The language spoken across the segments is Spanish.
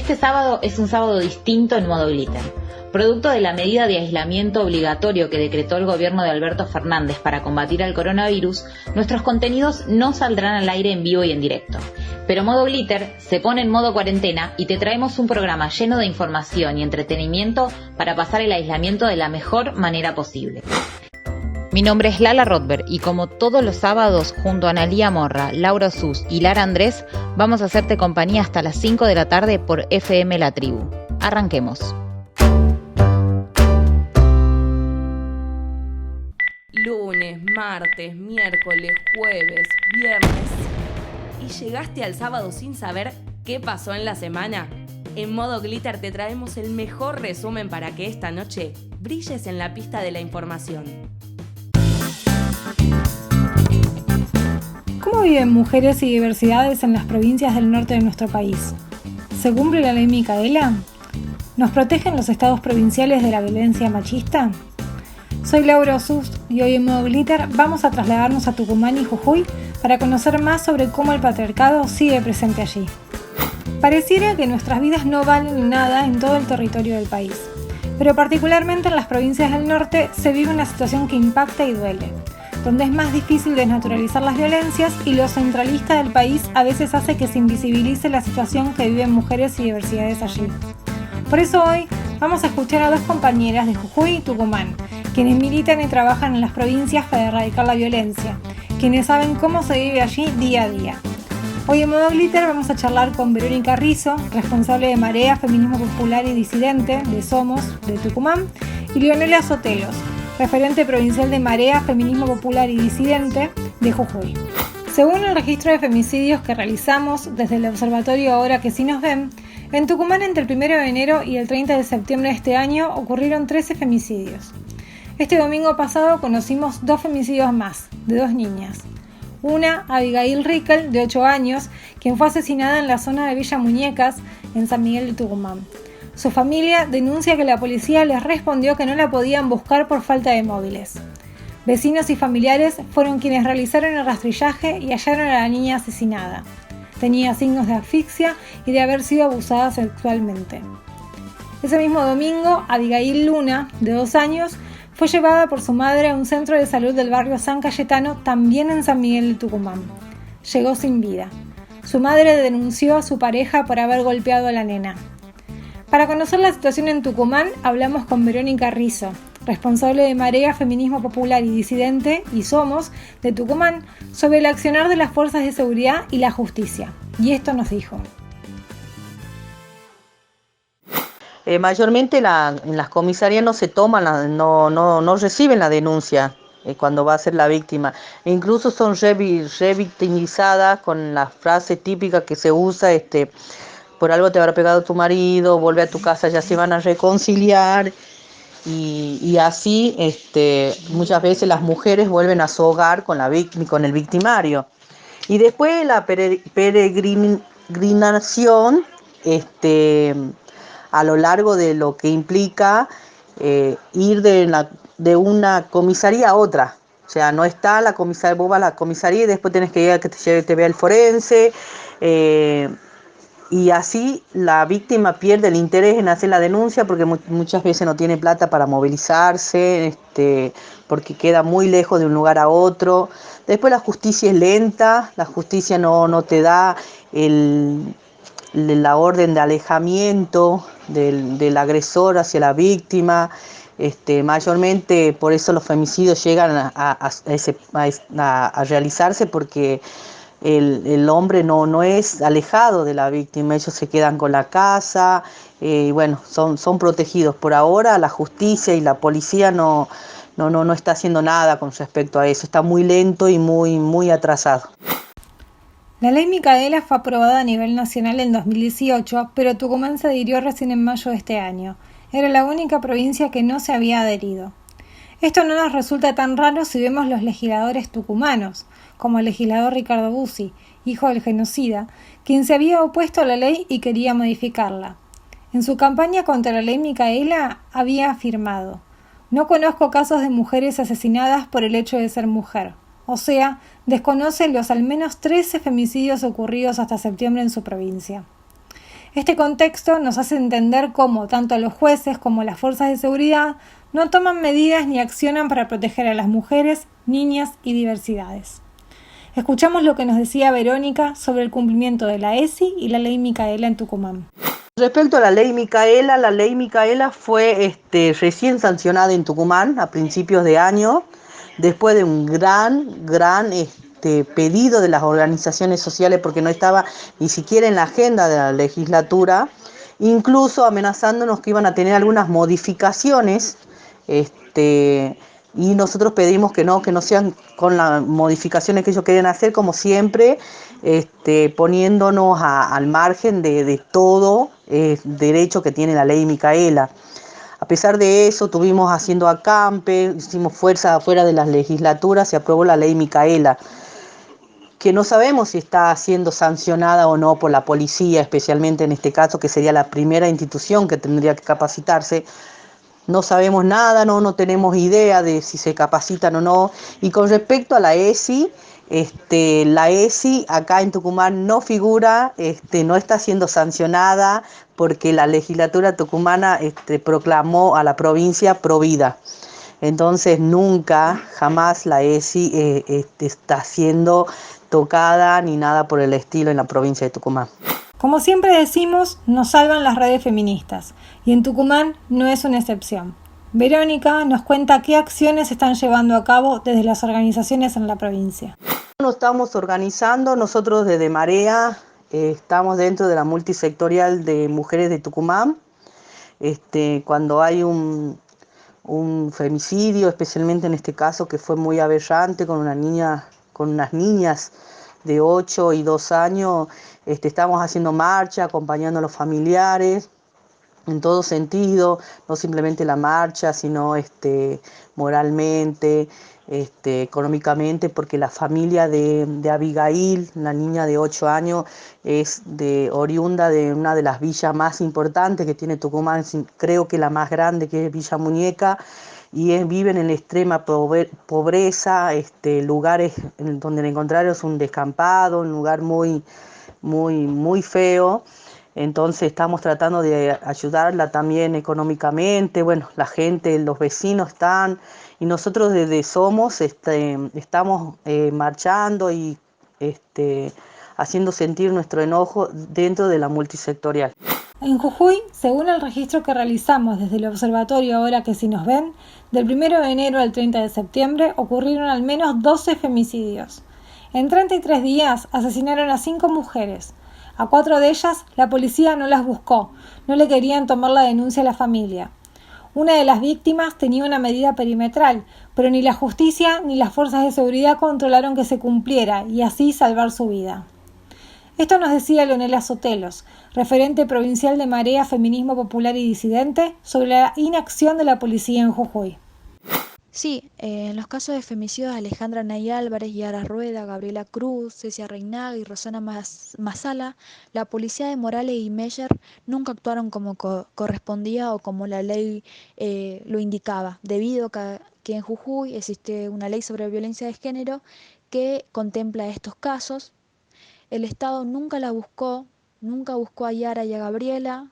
Este sábado es un sábado distinto en modo glitter. Producto de la medida de aislamiento obligatorio que decretó el gobierno de Alberto Fernández para combatir al coronavirus, nuestros contenidos no saldrán al aire en vivo y en directo. Pero Modo Glitter se pone en modo cuarentena y te traemos un programa lleno de información y entretenimiento para pasar el aislamiento de la mejor manera posible. Mi nombre es Lala Rothberg y como todos los sábados, junto a Analía Morra, Laura Sus y Lara Andrés, vamos a hacerte compañía hasta las 5 de la tarde por FM La Tribu. Arranquemos. Lunes, martes, miércoles, jueves, viernes. ¿Y llegaste al sábado sin saber qué pasó en la semana? En Modo Glitter te traemos el mejor resumen para que esta noche brilles en la pista de la información. ¿Cómo viven mujeres y diversidades en las provincias del norte de nuestro país? ¿Se cumple la ley Micaela? ¿Nos protegen los estados provinciales de la violencia machista? Soy Laura Sus y hoy en Modo Glitter vamos a trasladarnos a Tucumán y Jujuy para conocer más sobre cómo el patriarcado sigue presente allí. Pareciera que nuestras vidas no valen nada en todo el territorio del país, pero particularmente en las provincias del norte se vive una situación que impacta y duele, donde es más difícil desnaturalizar las violencias y lo centralista del país a veces hace que se invisibilice la situación que viven mujeres y diversidades allí. Por eso hoy vamos a escuchar a dos compañeras de Jujuy y Tucumán, quienes militan y trabajan en las provincias para erradicar la violencia, quienes saben cómo se vive allí día a día. Hoy en Modo Glitter vamos a charlar con Verónica Rizzo, responsable de Marea, Feminismo Popular y Disidente de Somos, de Tucumán, y Leonela Sotelos, referente provincial de Marea, Feminismo Popular y Disidente de Jujuy. Según el registro de femicidios que realizamos desde el observatorio Ahora que sí nos ven, en Tucumán entre el 1 de enero y el 30 de septiembre de este año ocurrieron 13 femicidios. Este domingo pasado conocimos 2 femicidios más, de 2 niñas. Una, Abigail Rickel, de 8 años, quien fue asesinada en la zona de Villa Muñecas, en San Miguel de Tucumán. Su familia denuncia que la policía les respondió que no la podían buscar por falta de móviles. Vecinos y familiares fueron quienes realizaron el rastrillaje y hallaron a la niña asesinada. Tenía signos de asfixia y de haber sido abusada sexualmente. Ese mismo domingo, Abigail Luna, de 2 años, fue llevada por su madre a un centro de salud del barrio San Cayetano, también en San Miguel de Tucumán. Llegó sin vida. Su madre denunció a su pareja por haber golpeado a la nena. Para conocer la situación en Tucumán, hablamos con Verónica Rizzo, responsable de Marea, Feminismo Popular y Disidente y Somos, de Tucumán, sobre el accionar de las fuerzas de seguridad y la justicia. Y esto nos dijo. Mayormente en las comisarías no se toman, no reciben la denuncia cuando va a ser la víctima. E incluso son revictimizadas con la frase típica que se usa, por algo te habrá pegado tu marido, vuelve a tu casa, ya se van a reconciliar. Y así muchas veces las mujeres vuelven a su hogar con el victimario. Y después la peregrinación, a lo largo de lo que implica ir de una comisaría a otra. O sea, no está la comisaría, vos vas a la comisaría y después tenés que ir a que te vea el forense. Y así la víctima pierde el interés en hacer la denuncia porque muchas veces no tiene plata para movilizarse, porque queda muy lejos de un lugar a otro. Después la justicia es lenta, la justicia no te da la orden de alejamiento del agresor hacia la víctima. Mayormente por eso los femicidios llegan a realizarse porque el hombre no es alejado de la víctima, ellos se quedan con la casa, son protegidos. Por ahora la justicia y la policía no está haciendo nada con respecto a eso, está muy lento y muy atrasado. La ley Micaela fue aprobada a nivel nacional en 2018, pero Tucumán se adhirió recién en mayo de este año. Era la única provincia que no se había adherido. Esto no nos resulta tan raro si vemos los legisladores tucumanos, como el legislador Ricardo Bussi, hijo del genocida, quien se había opuesto a la ley y quería modificarla. En su campaña contra la ley Micaela había afirmado: "No conozco casos de mujeres asesinadas por el hecho de ser mujer". O sea, desconoce los al menos 13 femicidios ocurridos hasta septiembre en su provincia. Este contexto nos hace entender cómo tanto los jueces como las fuerzas de seguridad no toman medidas ni accionan para proteger a las mujeres, niñas y diversidades. Escuchamos lo que nos decía Verónica sobre el cumplimiento de la ESI y la Ley Micaela en Tucumán. Respecto a la Ley Micaela fue recién sancionada en Tucumán a principios de año, después de un gran pedido de las organizaciones sociales, porque no estaba ni siquiera en la agenda de la legislatura, incluso amenazándonos que iban a tener algunas modificaciones, y nosotros pedimos que no sean con las modificaciones que ellos querían hacer, como siempre, poniéndonos al margen de todo derecho que tiene la Ley Micaela. A pesar de eso, estuvimos haciendo acampe, hicimos fuerza afuera de las legislaturas, se aprobó la Ley Micaela, que no sabemos si está siendo sancionada o no por la policía, especialmente en este caso, que sería la primera institución que tendría que capacitarse. No sabemos nada, no tenemos idea de si se capacitan o no. Y con respecto a la ESI, la ESI acá en Tucumán no figura, no está siendo sancionada porque la legislatura tucumana proclamó a la provincia provida. Entonces nunca, jamás la ESI está siendo tocada ni nada por el estilo en la provincia de Tucumán. Como siempre decimos, nos salvan las redes feministas, y en Tucumán no es una excepción. Verónica nos cuenta qué acciones se están llevando a cabo desde las organizaciones en la provincia. Nos estamos organizando, nosotros desde Marea estamos dentro de la multisectorial de mujeres de Tucumán. Cuando hay un femicidio, especialmente en este caso que fue muy aberrante con unas niñas de 8 y 2 años, estamos haciendo marcha, acompañando a los familiares en todo sentido, no simplemente la marcha, sino moralmente, económicamente, porque la familia de Abigail, la niña de 8 años, es oriunda de una de las villas más importantes que tiene Tucumán, creo que la más grande, que es Villa Muñeca, y viven en extrema pobreza, lugares donde encontraron un descampado, un lugar muy, muy, muy feo. Entonces estamos tratando de ayudarla también económicamente, bueno, la gente, los vecinos están, y nosotros desde Somos estamos marchando y haciendo sentir nuestro enojo dentro de la multisectorial. En Jujuy, según el registro que realizamos desde el observatorio Ahora que sí nos ven, del 1 de enero al 30 de septiembre ocurrieron al menos 12 femicidios. En 33 días asesinaron a 5 mujeres. A 4 de ellas la policía no las buscó, no le querían tomar la denuncia a la familia. Una de las víctimas tenía una medida perimetral, pero ni la justicia ni las fuerzas de seguridad controlaron que se cumpliera y así salvar su vida. Esto nos decía Leonela Sotelos, referente provincial de Marea Feminismo Popular y Disidente, sobre la inacción de la policía en Jujuy. Sí, en los casos de femicidios de Alejandra Nay Álvarez, Yara Rueda, Gabriela Cruz, Cecia Reinaga y Rosana Masala, la policía de Morales y Meyer nunca actuaron como correspondía o como la ley lo indicaba, debido a que en Jujuy existe una ley sobre violencia de género que contempla estos casos. El Estado nunca la buscó, nunca buscó a Yara y a Gabriela,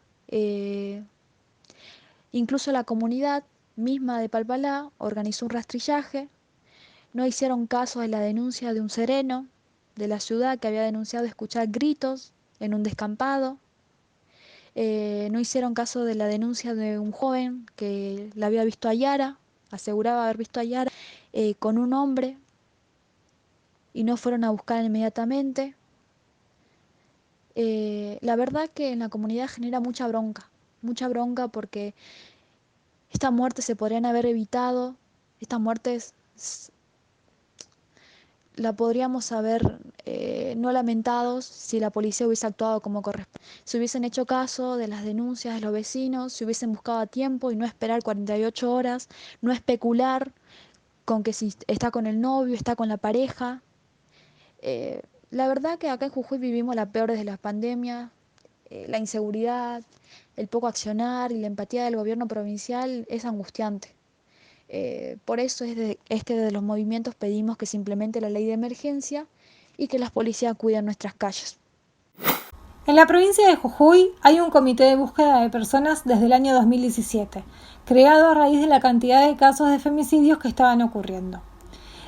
incluso la comunidad misma de Palpalá organizó un rastrillaje, no hicieron caso de la denuncia de un sereno de la ciudad que había denunciado escuchar gritos en un descampado, no hicieron caso de la denuncia de un joven que la había visto a Yara, aseguraba haber visto a Yara con un hombre y no fueron a buscar inmediatamente. La verdad que en la comunidad genera mucha bronca porque estas muertes se podrían haber evitado, estas muertes la podríamos haber no lamentado si la policía hubiese actuado como corresponde. Si hubiesen hecho caso de las denuncias de los vecinos, si hubiesen buscado a tiempo y no esperar 48 horas, no especular con que si está con el novio, está con la pareja. La verdad que acá en Jujuy vivimos la peor desde la pandemia, la inseguridad, el poco accionar y la empatía del gobierno provincial es angustiante. Por eso es que desde los movimientos pedimos que se implemente la ley de emergencia y que las policías cuiden nuestras calles. En la provincia de Jujuy hay un comité de búsqueda de personas desde el año 2017, creado a raíz de la cantidad de casos de femicidios que estaban ocurriendo.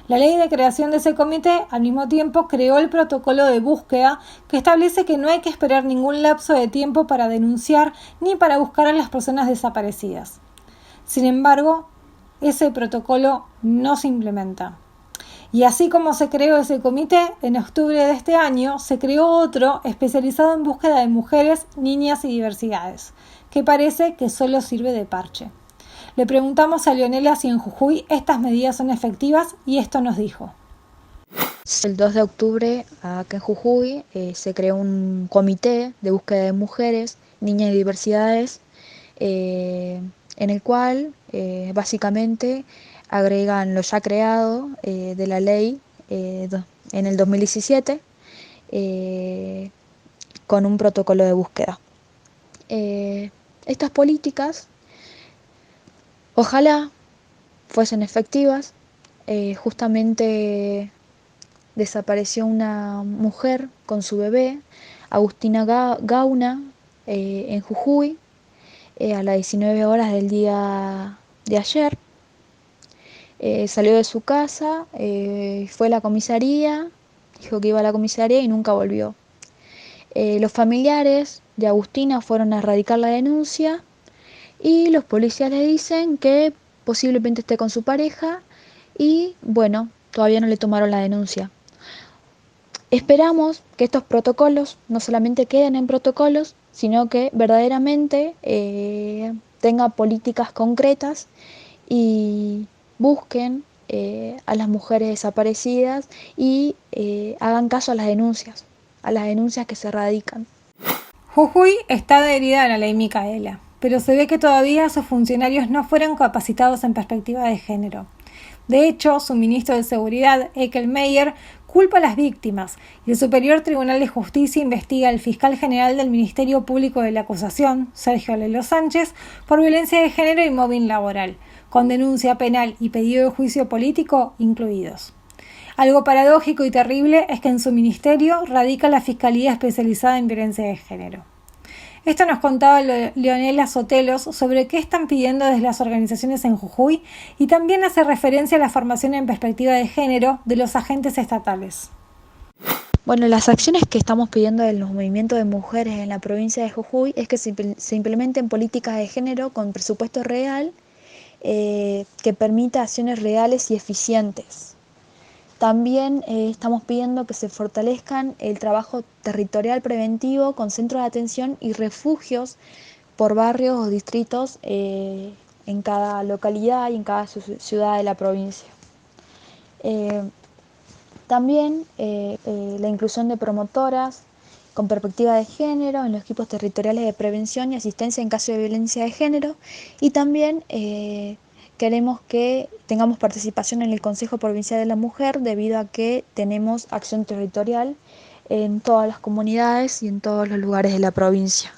La ley de creación de ese comité, al mismo tiempo, creó el protocolo de búsqueda que establece que no hay que esperar ningún lapso de tiempo para denunciar ni para buscar a las personas desaparecidas. Sin embargo, ese protocolo no se implementa. Y así como se creó ese comité, en octubre de este año se creó otro especializado en búsqueda de mujeres, niñas y diversidades, que parece que solo sirve de parche. Le preguntamos a Leonela si en Jujuy estas medidas son efectivas y esto nos dijo. El 2 de octubre, acá en Jujuy, se creó un comité de búsqueda de mujeres, niñas y diversidades, en el cual básicamente agregan lo ya creado de la ley en el 2017 con un protocolo de búsqueda. Estas políticas ojalá fuesen efectivas. Justamente desapareció una mujer con su bebé, Agustina Gauna, en Jujuy, a las 19 horas del día de ayer. Salió de su casa, fue a la comisaría, dijo que iba a la comisaría y nunca volvió. Los familiares de Agustina fueron a erradicar la denuncia y los policías le dicen que posiblemente esté con su pareja y bueno, todavía no le tomaron la denuncia. Esperamos que estos protocolos no solamente queden en protocolos, sino que verdaderamente tengan políticas concretas y busquen a las mujeres desaparecidas y hagan caso a las denuncias que se radican. Jujuy está adherida a la ley Micaela, pero se ve que todavía sus funcionarios no fueron capacitados en perspectiva de género. De hecho, su ministro de Seguridad, Ekel Meyer, culpa a las víctimas y el Superior Tribunal de Justicia investiga al fiscal general del Ministerio Público de la Acusación, Sergio Lelo Sánchez, por violencia de género y mobbing laboral, con denuncia penal y pedido de juicio político incluidos. Algo paradójico y terrible es que en su ministerio radica la Fiscalía Especializada en Violencia de Género. Esto nos contaba Leonela Sotelos sobre qué están pidiendo desde las organizaciones en Jujuy y también hace referencia a la formación en perspectiva de género de los agentes estatales. Bueno, las acciones que estamos pidiendo de los movimientos de mujeres en la provincia de Jujuy es que se implementen políticas de género con presupuesto real que permita acciones reales y eficientes. También estamos pidiendo que se fortalezcan el trabajo territorial preventivo con centros de atención y refugios por barrios o distritos en cada localidad y en cada ciudad de la provincia. También la inclusión de promotoras con perspectiva de género en los equipos territoriales de prevención y asistencia en caso de violencia de género y también queremos que tengamos participación en el Consejo Provincial de la Mujer debido a que tenemos acción territorial en todas las comunidades y en todos los lugares de la provincia.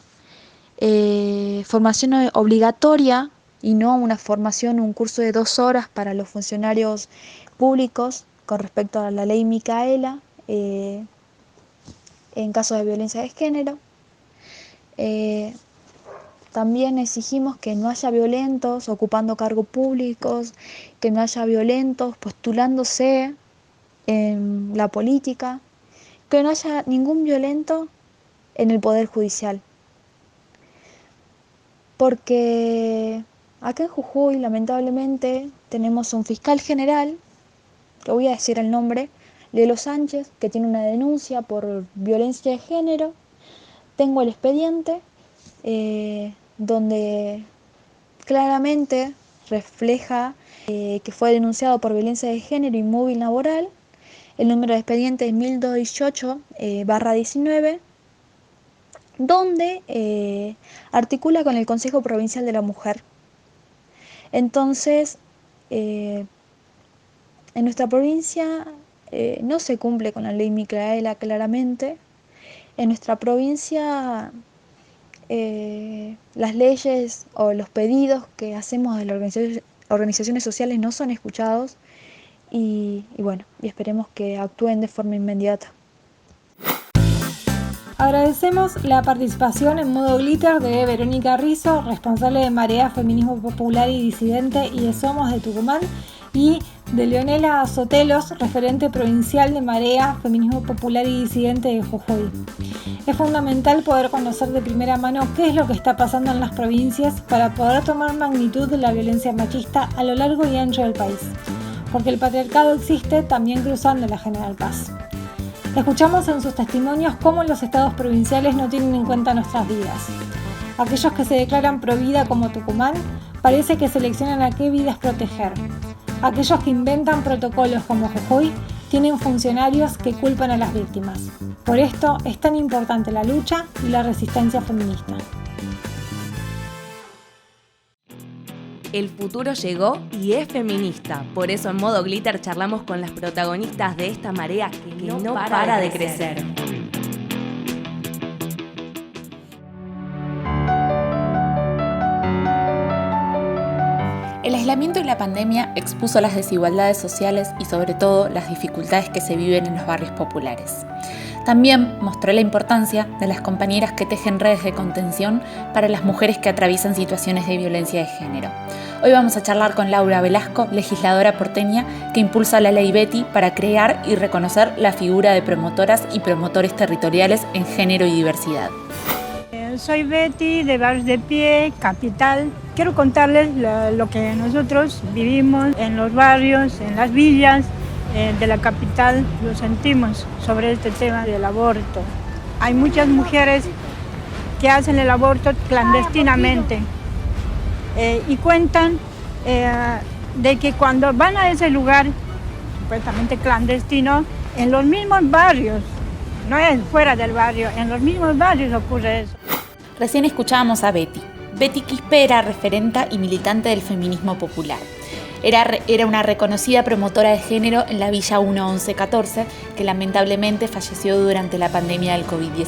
Formación obligatoria y no una formación, un curso de 2 horas para los funcionarios públicos con respecto a la ley Micaela en caso de violencia de género. También exigimos que no haya violentos ocupando cargos públicos, que no haya violentos postulándose en la política, que no haya ningún violento en el Poder Judicial. Porque acá en Jujuy, lamentablemente, tenemos un fiscal general, que voy a decir el nombre, Lelo Sánchez, que tiene una denuncia por violencia de género. Tengo el expediente donde claramente refleja que fue denunciado por violencia de género y mobbing laboral. El número de expediente es 1218/19, donde articula con el Consejo Provincial de la Mujer. Entonces, en nuestra provincia no se cumple con la ley Micaela claramente. En nuestra provincia las leyes o los pedidos que hacemos de las organizaciones sociales no son escuchados y esperemos que actúen de forma inmediata. Agradecemos la participación en Modo Glitter de Verónica Rizzo, responsable de Marea Feminismo Popular y Disidente y de Somos de Tucumán, y de Leonela Sotelos, referente provincial de Marea Feminismo Popular y Disidente de Jujuy. Es fundamental poder conocer de primera mano qué es lo que está pasando en las provincias para poder tomar magnitud de la violencia machista a lo largo y ancho del país, porque el patriarcado existe también cruzando la General Paz. Escuchamos en sus testimonios cómo los estados provinciales no tienen en cuenta nuestras vidas. Aquellos que se declaran pro vida como Tucumán parece que seleccionan a qué vidas proteger. Aquellos que inventan protocolos como Jujuy tienen funcionarios que culpan a las víctimas. Por esto es tan importante la lucha y la resistencia feminista. El futuro llegó y es feminista. Por eso en Modo Glitter charlamos con las protagonistas de esta marea que no para de crecer. El aislamiento y la pandemia expuso las desigualdades sociales y sobre todo las dificultades que se viven en los barrios populares. También mostró la importancia de las compañeras que tejen redes de contención para las mujeres que atraviesan situaciones de violencia de género. Hoy vamos a charlar con Laura Velasco, legisladora porteña que impulsa la Ley Betty para crear y reconocer la figura de promotoras y promotores territoriales en género y diversidad. Soy Betty de Barrios de Pie, Capital. Quiero contarles lo que nosotros vivimos en los barrios, en las villas de la capital, lo sentimos sobre este tema del aborto. Hay muchas mujeres que hacen el aborto clandestinamente y cuentan de que cuando van a ese lugar, supuestamente clandestino, en los mismos barrios, no es fuera del barrio, en los mismos barrios ocurre eso. Recién escuchábamos a Betty. Betty Quispe era referenta y militante del feminismo popular. Era una reconocida promotora de género en la Villa 1114, que lamentablemente falleció durante la pandemia del COVID-19.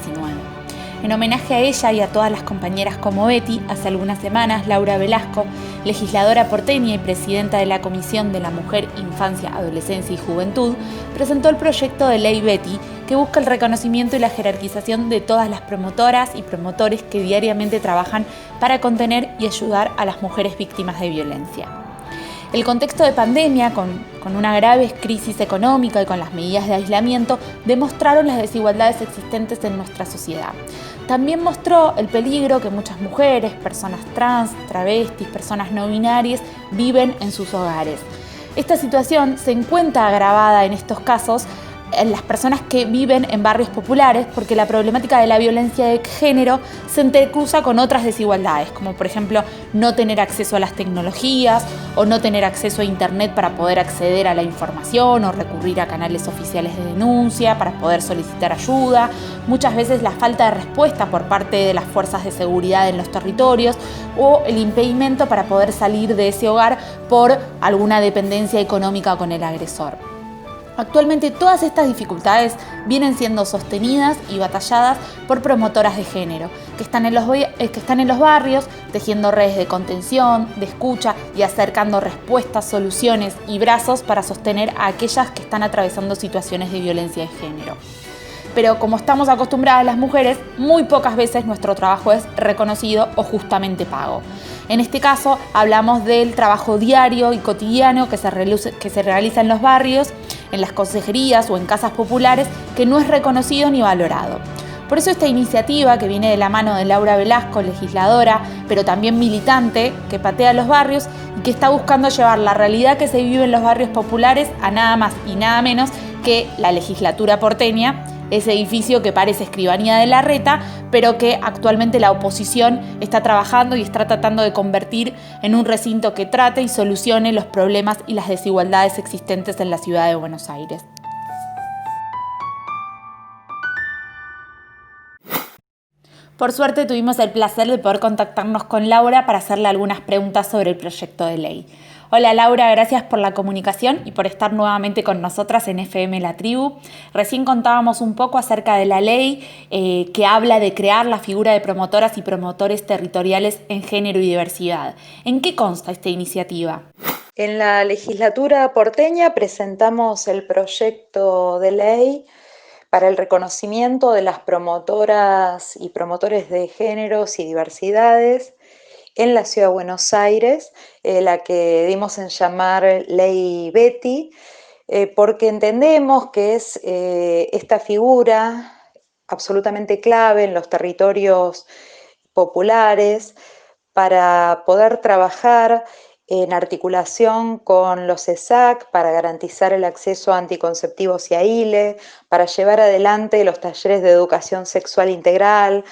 En homenaje a ella y a todas las compañeras como Betty, hace algunas semanas Laura Velasco, legisladora porteña y presidenta de la Comisión de la Mujer, Infancia, Adolescencia y Juventud, presentó el proyecto de Ley Betty, que busca el reconocimiento y la jerarquización de todas las promotoras y promotores que diariamente trabajan para contener y ayudar a las mujeres víctimas de violencia. El contexto de pandemia, con una grave crisis económica y con las medidas de aislamiento, demostraron las desigualdades existentes en nuestra sociedad. También mostró el peligro que muchas mujeres, personas trans, travestis, personas no binarias viven en sus hogares. Esta situación se encuentra agravada en estos casos en las personas que viven en barrios populares, porque la problemática de la violencia de género se entrecruza con otras desigualdades, como por ejemplo no tener acceso a las tecnologías o no tener acceso a internet para poder acceder a la información o recurrir a canales oficiales de denuncia para poder solicitar ayuda, muchas veces la falta de respuesta por parte de las fuerzas de seguridad en los territorios o el impedimento para poder salir de ese hogar por alguna dependencia económica con el agresor. Actualmente todas estas dificultades vienen siendo sostenidas y batalladas por promotoras de género, que están en los barrios tejiendo redes de contención, de escucha y acercando respuestas, soluciones y brazos para sostener a aquellas que están atravesando situaciones de violencia de género. Pero como estamos acostumbradas las mujeres, muy pocas veces nuestro trabajo es reconocido o justamente pago. En este caso hablamos del trabajo diario y cotidiano que se realiza en los barrios, en las consejerías o en casas populares, que no es reconocido ni valorado. Por eso esta iniciativa, que viene de la mano de Laura Velasco, legisladora, pero también militante, que patea los barrios y que está buscando llevar la realidad que se vive en los barrios populares a nada más y nada menos que la legislatura porteña, ese edificio que parece escribanía de Larreta, pero que actualmente la oposición está trabajando y está tratando de convertir en un recinto que trate y solucione los problemas y las desigualdades existentes en la ciudad de Buenos Aires. Por suerte tuvimos el placer de poder contactarnos con Laura para hacerle algunas preguntas sobre el proyecto de ley. Hola Laura, gracias por la comunicación y por estar nuevamente con nosotras en FM La Tribu. Recién contábamos un poco acerca de la ley que habla de crear la figura de promotoras y promotores territoriales en género y diversidad. ¿En qué consta esta iniciativa? En la legislatura porteña presentamos el proyecto de ley para el reconocimiento de las promotoras y promotores de géneros y diversidades en la Ciudad de Buenos Aires, la que dimos en llamar Ley Betty, porque entendemos que es esta figura absolutamente clave en los territorios populares para poder trabajar en articulación con los ESAC para garantizar el acceso a anticonceptivos y a ILE, para llevar adelante los talleres de educación sexual integral,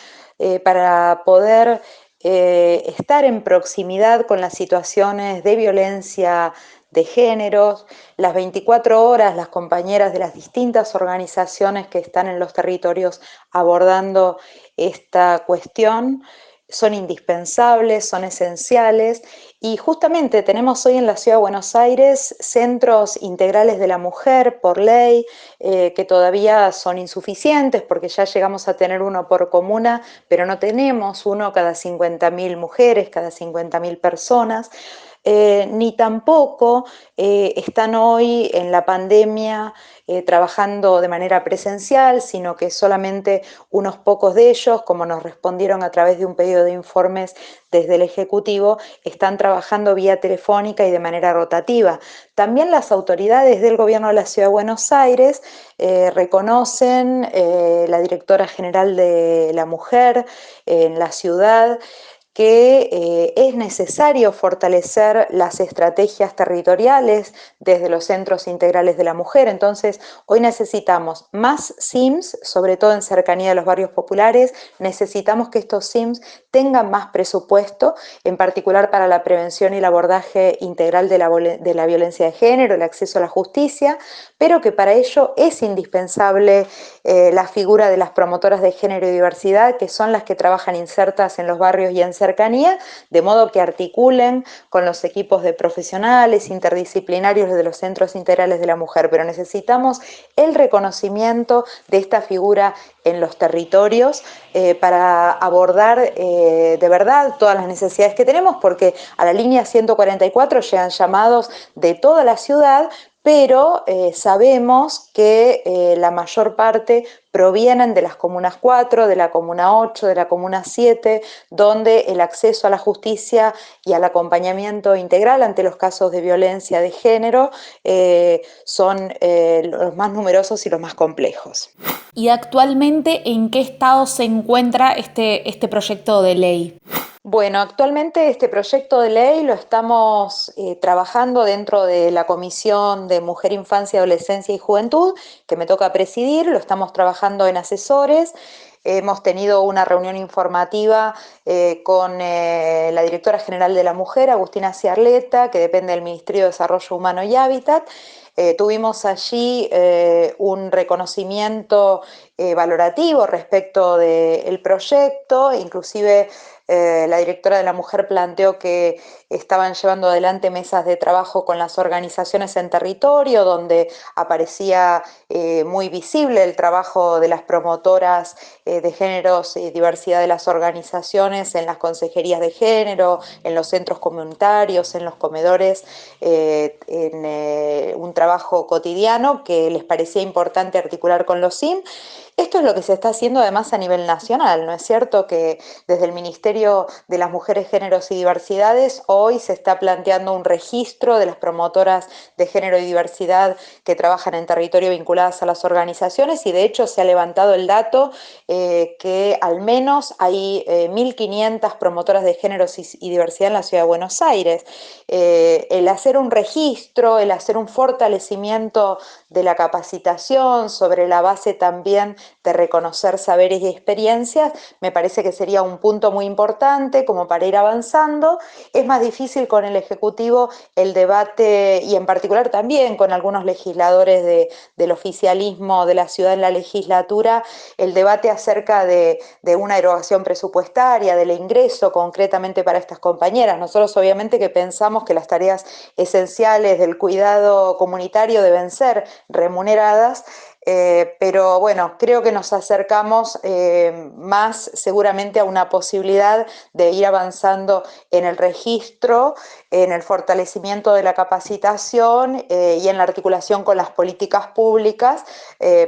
para poder estar en proximidad con las situaciones de violencia de géneros. Las 24 horas las compañeras de las distintas organizaciones que están en los territorios abordando esta cuestión son indispensables, son esenciales, y justamente tenemos hoy en la Ciudad de Buenos Aires centros integrales de la mujer por ley, que todavía son insuficientes porque ya llegamos a tener uno por comuna, pero no tenemos uno cada 50.000 mujeres, cada 50.000 personas. Ni tampoco están hoy en la pandemia trabajando de manera presencial, sino que solamente unos pocos de ellos, como nos respondieron a través de un pedido de informes desde el Ejecutivo, están trabajando vía telefónica y de manera rotativa. También las autoridades del Gobierno de la Ciudad de Buenos Aires reconocen, la Directora General de la Mujer en la ciudad, que es necesario fortalecer las estrategias territoriales desde los centros integrales de la mujer. Entonces, hoy necesitamos más SIMS, sobre todo en cercanía de los barrios populares. Necesitamos que estos SIMS tengan más presupuesto, en particular para la prevención y el abordaje integral de la violencia de género, el acceso a la justicia, pero que para ello es indispensable la figura de las promotoras de género y diversidad, que son las que trabajan insertas en los barrios y en cercanía, de modo que articulen con los equipos de profesionales interdisciplinarios de los centros integrales de la mujer. Pero necesitamos el reconocimiento de esta figura en los territorios para abordar de verdad todas las necesidades que tenemos, porque a la línea 144 llegan llamados de toda la ciudad, pero sabemos que la mayor parte provienen de las comunas 4, de la comuna 8, de la comuna 7, donde el acceso a la justicia y al acompañamiento integral ante los casos de violencia de género son los más numerosos y los más complejos. ¿Y actualmente en qué estado se encuentra este proyecto de ley? Bueno, actualmente este proyecto de ley lo estamos trabajando dentro de la Comisión de Mujer, Infancia, Adolescencia y Juventud, que me toca presidir. Lo estamos trabajando en asesores. Hemos tenido una reunión informativa con la Directora General de la Mujer, Agustina Ciarleta, que depende del Ministerio de Desarrollo Humano y Hábitat. Tuvimos allí un reconocimiento valorativo respecto del proyecto, inclusive la directora de la mujer planteó que estaban llevando adelante mesas de trabajo con las organizaciones en territorio, donde aparecía muy visible el trabajo de las promotoras de géneros y diversidad de las organizaciones en las consejerías de género, en los centros comunitarios, en los comedores, en un trabajo cotidiano que les parecía importante articular con los SIM. Esto es lo que se está haciendo además a nivel nacional, ¿no es cierto? Que desde el Ministerio de las Mujeres, Géneros y Diversidades hoy se está planteando un registro de las promotoras de género y diversidad que trabajan en territorio vinculadas a las organizaciones, y de hecho se ha levantado el dato que al menos hay 1.500 promotoras de géneros y diversidad en la Ciudad de Buenos Aires. El hacer un registro, el hacer un fortalecimiento de la capacitación sobre la base también de reconocer saberes y experiencias, me parece que sería un punto muy importante como para ir avanzando. Es más difícil con el Ejecutivo el debate, y en particular también con algunos legisladores del oficialismo de la ciudad en la legislatura, el debate acerca de una erogación presupuestaria, del ingreso concretamente para estas compañeras. Nosotros obviamente que pensamos que las tareas esenciales del cuidado comunitario deben ser remuneradas, Pero bueno, creo que nos acercamos más seguramente a una posibilidad de ir avanzando en el registro, en el fortalecimiento de la capacitación y en la articulación con las políticas públicas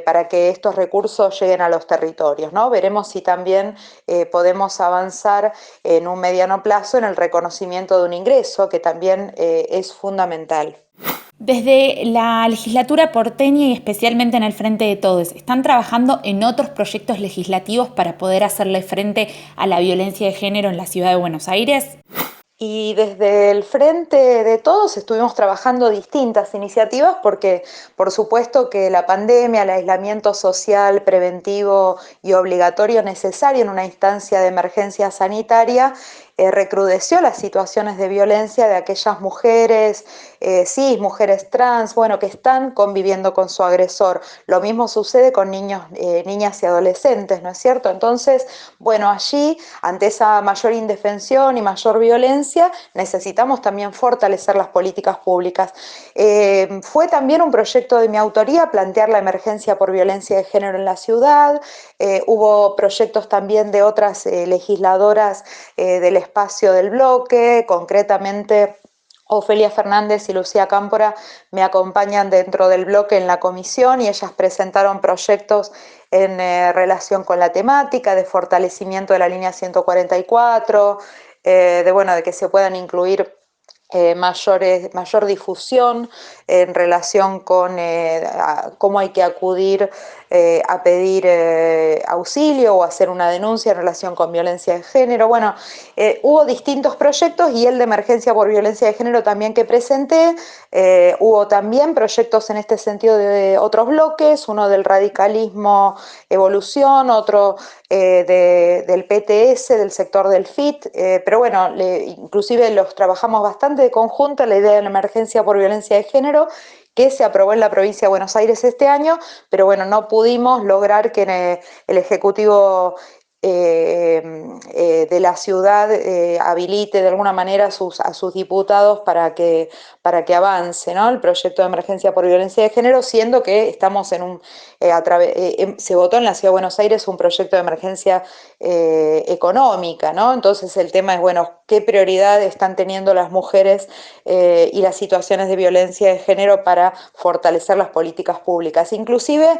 para que estos recursos lleguen a los territorios, ¿no? Veremos si también podemos avanzar en un mediano plazo en el reconocimiento de un ingreso, que también es fundamental. Desde la legislatura porteña y especialmente en el Frente de Todos, ¿están trabajando en otros proyectos legislativos para poder hacerle frente a la violencia de género en la ciudad de Buenos Aires? Y desde el Frente de Todos estuvimos trabajando distintas iniciativas porque, por supuesto, que la pandemia, el aislamiento social preventivo y obligatorio necesario en una instancia de emergencia sanitaria recrudeció las situaciones de violencia de aquellas mujeres, cis, mujeres trans, bueno, que están conviviendo con su agresor. Lo mismo sucede con niños, niñas y adolescentes, ¿no es cierto? Entonces, bueno, allí, ante esa mayor indefensión y mayor violencia, necesitamos también fortalecer las políticas públicas. Fue también un proyecto de mi autoría plantear la emergencia por violencia de género en la ciudad. Hubo proyectos también de otras legisladoras del espacio del bloque, concretamente Ofelia Fernández y Lucía Cámpora me acompañan dentro del bloque en la comisión y ellas presentaron proyectos en relación con la temática de fortalecimiento de la línea 144, de que se puedan incluir mayor difusión en relación con cómo hay que acudir a pedir auxilio o hacer una denuncia en relación con violencia de género. Bueno, hubo distintos proyectos y el de emergencia por violencia de género también que presenté. Hubo también proyectos en este sentido de otros bloques, uno del radicalismo evolución, otro del PTS, del sector del FIT, pero bueno, inclusive los trabajamos bastante de conjunto, la idea de la emergencia por violencia de género, que se aprobó en la provincia de Buenos Aires este año, pero bueno, no pudimos lograr que el Ejecutivo de la ciudad habilite de alguna manera a sus diputados para que avance, ¿no?, el proyecto de emergencia por violencia de género, siendo que estamos se votó en la Ciudad de Buenos Aires un proyecto de emergencia económica, ¿no? Entonces el tema es, bueno, ¿qué prioridad están teniendo las mujeres y las situaciones de violencia de género para fortalecer las políticas públicas? Inclusive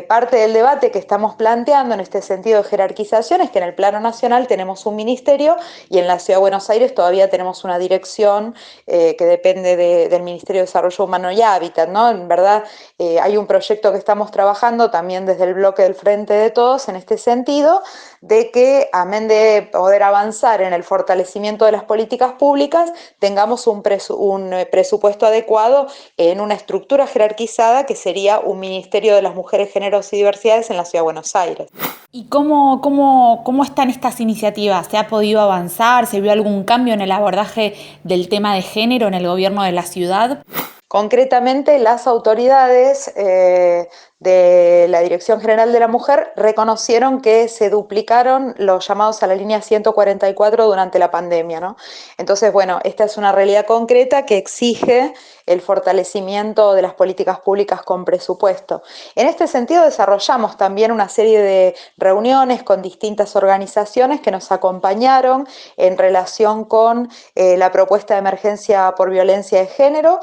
parte del debate que estamos planteando en este sentido de jerarquización es que en el plano nacional tenemos un ministerio y en la Ciudad de Buenos Aires todavía tenemos una dirección que depende del Ministerio de Desarrollo Humano y Hábitat, ¿no? En verdad hay un proyecto que estamos trabajando también desde el bloque del Frente de Todos en este sentido, de que, amén de poder avanzar en el fortalecimiento de las políticas públicas, tengamos un presupuesto adecuado en una estructura jerarquizada que sería un Ministerio de las Mujeres, Géneros y Diversidades en la Ciudad de Buenos Aires. ¿Y cómo están estas iniciativas? ¿Se ha podido avanzar? ¿Se vio algún cambio en el abordaje del tema de género en el gobierno de la ciudad? Concretamente, las autoridades de la Dirección General de la Mujer reconocieron que se duplicaron los llamados a la línea 144 durante la pandemia, ¿no? Entonces, bueno, esta es una realidad concreta que exige el fortalecimiento de las políticas públicas con presupuesto. En este sentido, desarrollamos también una serie de reuniones con distintas organizaciones que nos acompañaron en relación con la propuesta de emergencia por violencia de género.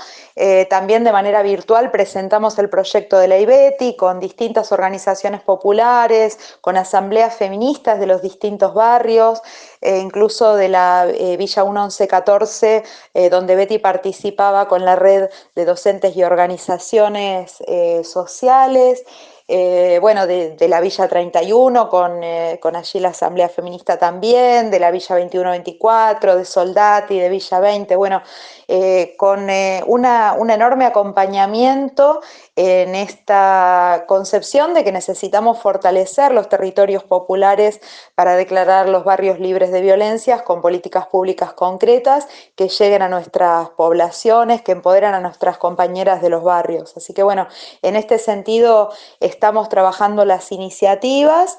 También de manera virtual presentamos el proyecto de ley Betty con distintas organizaciones populares, con asambleas feministas de los distintos barrios, incluso de la Villa 1114, donde Betty participaba con la red de docentes y organizaciones sociales. De la Villa 31 con allí la Asamblea Feminista también, de la Villa 21-24, de Soldati, de Villa 20, con un enorme acompañamiento en esta concepción de que necesitamos fortalecer los territorios populares para declarar los barrios libres de violencias con políticas públicas concretas que lleguen a nuestras poblaciones, que empoderan a nuestras compañeras de los barrios. Así que en este sentido estamos trabajando las iniciativas.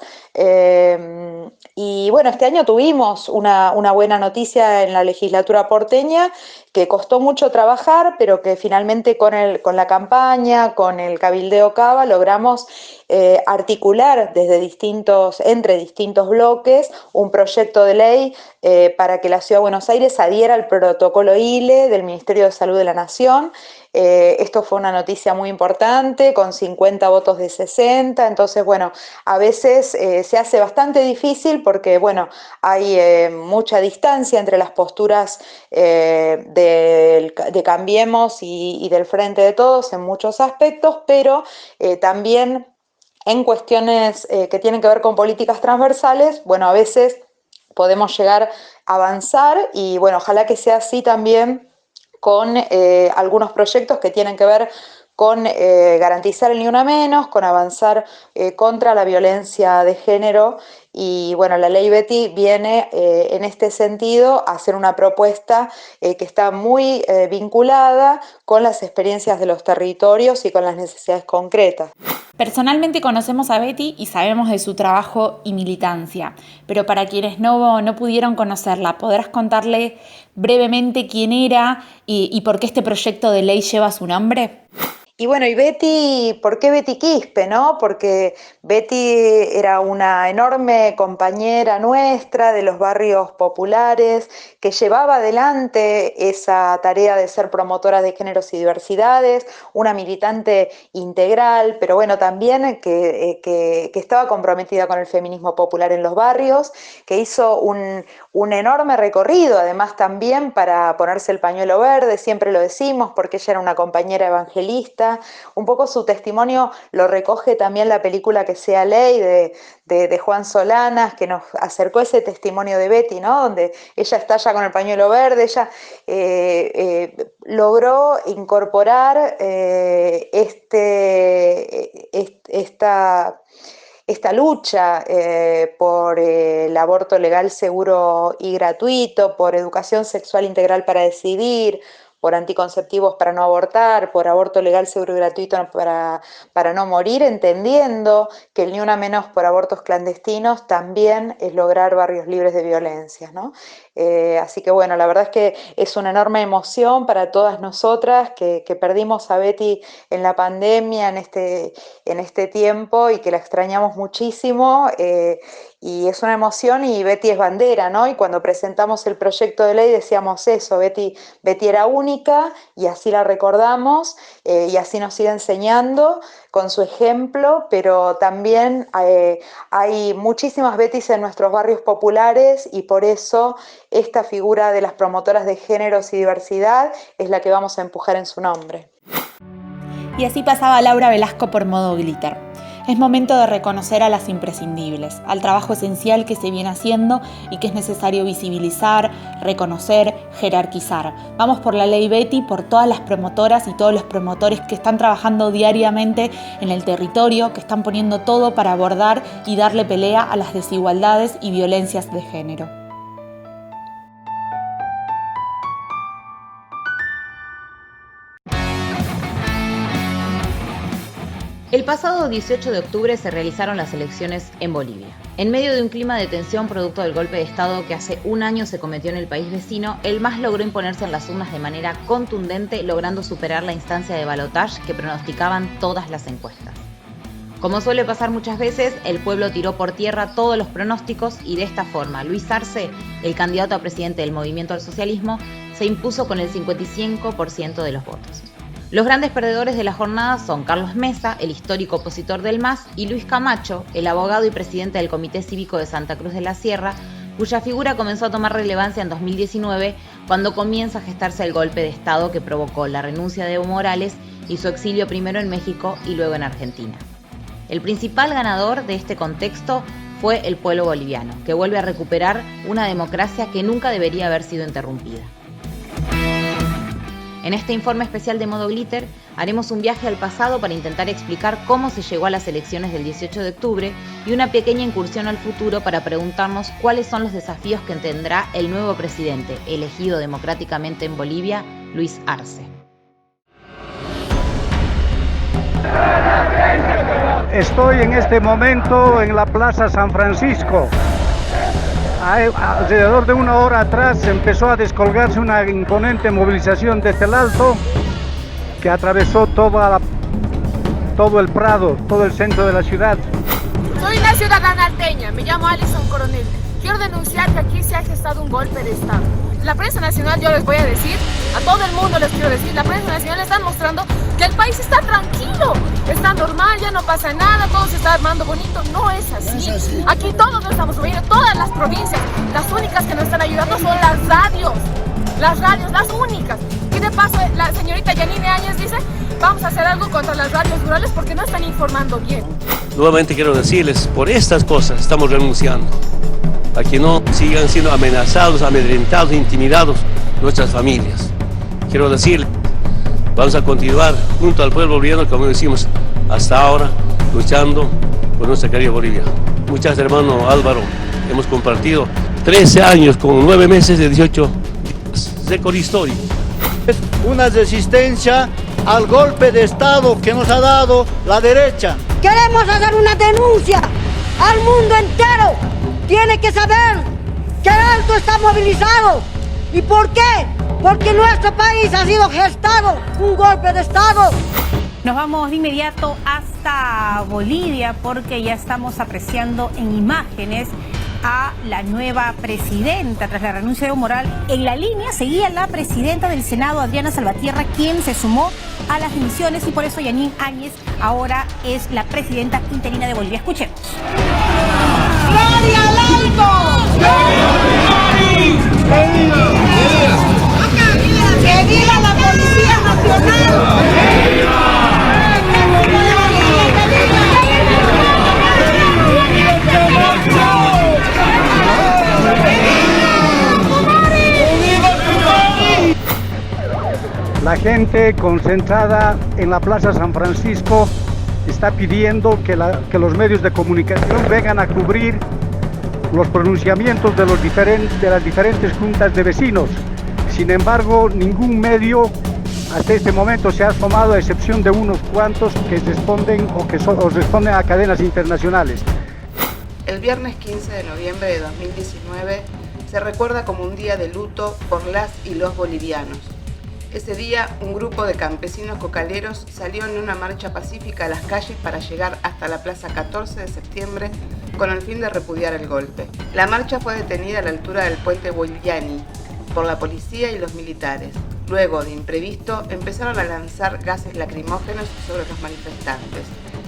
Y bueno, este año tuvimos una buena noticia en la legislatura porteña, que costó mucho trabajar, pero que finalmente con la campaña, con el cabildeo Cava, logramos articular entre distintos bloques un proyecto de ley para que la Ciudad de Buenos Aires adhiera al protocolo ILE del Ministerio de Salud de la Nación. Esto fue una noticia muy importante, con 50 votos de 60, entonces bueno, a veces se hace bastante difícil porque bueno, hay mucha distancia entre las posturas de Cambiemos y del Frente de Todos en muchos aspectos, pero también en cuestiones que tienen que ver con políticas transversales, bueno, a veces podemos llegar a avanzar y bueno, ojalá que sea así también con algunos proyectos que tienen que ver con garantizar el Ni Una Menos, con avanzar contra la violencia de género. Y bueno, la ley Betty viene en este sentido a hacer una propuesta que está muy vinculada con las experiencias de los territorios y con las necesidades concretas. Personalmente conocemos a Betty y sabemos de su trabajo y militancia, pero para quienes no pudieron conocerla, ¿podrás contarle brevemente quién era y por qué este proyecto de ley lleva su nombre? Y bueno, y Betty, ¿por qué Betty Quispe, no? Porque Betty era una enorme compañera nuestra de los barrios populares, que llevaba adelante esa tarea de ser promotora de géneros y diversidades, una militante integral, pero bueno, también que estaba comprometida con el feminismo popular en los barrios, que hizo un enorme recorrido, además también para ponerse el pañuelo verde, siempre lo decimos, porque ella era una compañera evangelista. Un poco su testimonio lo recoge también la película Que sea ley de Juan Solanas, que nos acercó ese testimonio de Betty, ¿no? Donde ella está ya con el pañuelo verde, ella logró incorporar esta lucha por el aborto legal, seguro y gratuito, por educación sexual integral para decidir, por anticonceptivos para no abortar, por aborto legal, seguro y gratuito para no morir, entendiendo que el Ni Una Menos por abortos clandestinos también es lograr barrios libres de violencia, ¿no? Así que bueno, la verdad es que es una enorme emoción para todas nosotras que perdimos a Betty en la pandemia, en este tiempo, y que la extrañamos muchísimo. Y es una emoción, y Betty es bandera, ¿no? Y cuando presentamos el proyecto de ley decíamos eso, Betty era única y así la recordamos y así nos sigue enseñando con su ejemplo, pero también hay muchísimas Bettys en nuestros barrios populares y por eso esta figura de las promotoras de géneros y diversidad es la que vamos a empujar en su nombre. Y así pasaba Laura Velasco por Modo Glitter. Es momento de reconocer a las imprescindibles, al trabajo esencial que se viene haciendo y que es necesario visibilizar, reconocer, jerarquizar. Vamos por la ley Betty, por todas las promotoras y todos los promotores que están trabajando diariamente en el territorio, que están poniendo todo para abordar y darle pelea a las desigualdades y violencias de género. El pasado 18 de octubre se realizaron las elecciones en Bolivia. En medio de un clima de tensión producto del golpe de Estado que hace un año se cometió en el país vecino, el MAS logró imponerse en las urnas de manera contundente, logrando superar la instancia de balotaje que pronosticaban todas las encuestas. Como suele pasar muchas veces, el pueblo tiró por tierra todos los pronósticos y de esta forma Luis Arce, el candidato a presidente del Movimiento al Socialismo, se impuso con el 55% de los votos. Los grandes perdedores de la jornada son Carlos Mesa, el histórico opositor del MAS, y Luis Camacho, el abogado y presidente del Comité Cívico de Santa Cruz de la Sierra, cuya figura comenzó a tomar relevancia en 2019, cuando comienza a gestarse el golpe de Estado que provocó la renuncia de Evo Morales y su exilio primero en México y luego en Argentina. El principal ganador de este contexto fue el pueblo boliviano, que vuelve a recuperar una democracia que nunca debería haber sido interrumpida. En este informe especial de Modo Glitter haremos un viaje al pasado para intentar explicar cómo se llegó a las elecciones del 18 de octubre y una pequeña incursión al futuro para preguntarnos cuáles son los desafíos que tendrá el nuevo presidente elegido democráticamente en Bolivia, Luis Arce. Estoy en este momento en la Plaza San Francisco. Alrededor de una hora atrás empezó a descolgarse una imponente movilización desde el Alto que atravesó todo el Prado, todo el centro de la ciudad. Soy una ciudadana alteña, me llamo Alison Coronel. Quiero denunciar que aquí se ha gestado un golpe de Estado. La prensa nacional, yo les voy a decir, a todo el mundo les quiero decir, la prensa nacional está mostrando que el país está tranquilo, está normal, ya no pasa nada, todo se está armando bonito. No es así. Aquí todos nos estamos moviendo, todas las provincias, las únicas que nos están ayudando son las radios, las únicas. Y de paso, la señorita Yanine Áñez dice, vamos a hacer algo contra las radios rurales porque no están informando bien. Nuevamente quiero decirles, por estas cosas estamos renunciando, a que no sigan siendo amenazados, amedrentados, intimidados nuestras familias. Quiero decirles, vamos a continuar junto al pueblo boliviano, como decimos hasta ahora, luchando por nuestra querida Bolivia. Muchas gracias, hermano Álvaro. Hemos compartido 13 años con 9 meses de 18 días. Récord histórico. Es una resistencia al golpe de Estado que nos ha dado la derecha. Queremos hacer una denuncia al mundo entero. Tiene que saber que el Alto está movilizado. ¿Y por qué? Porque nuestro país ha sido gestado un golpe de Estado. Nos vamos de inmediato hasta Bolivia porque ya estamos apreciando en imágenes a la nueva presidenta tras la renuncia de Evo Morales. En la línea seguía la presidenta del Senado, Adriana Salvatierra, quien se sumó a las dimisiones y por eso Yanine Áñez ahora es la presidenta interina de Bolivia. Escuchemos. ¡Gloria al Alto! ¡Que viva la Policía Nacional! La gente concentrada en la Plaza San Francisco está pidiendo que los medios de comunicación vengan a cubrir los pronunciamientos de las diferentes juntas de vecinos. Sin embargo, ningún medio hasta este momento se ha asomado, a excepción de unos cuantos que responden responden a cadenas internacionales. El viernes 15 de noviembre de 2019 se recuerda como un día de luto por las y los bolivianos. Ese día, un grupo de campesinos cocaleros salió en una marcha pacífica a las calles para llegar hasta la Plaza 14 de septiembre con el fin de repudiar el golpe. La marcha fue detenida a la altura del puente Boiliani por la policía y los militares. Luego, de imprevisto, empezaron a lanzar gases lacrimógenos sobre los manifestantes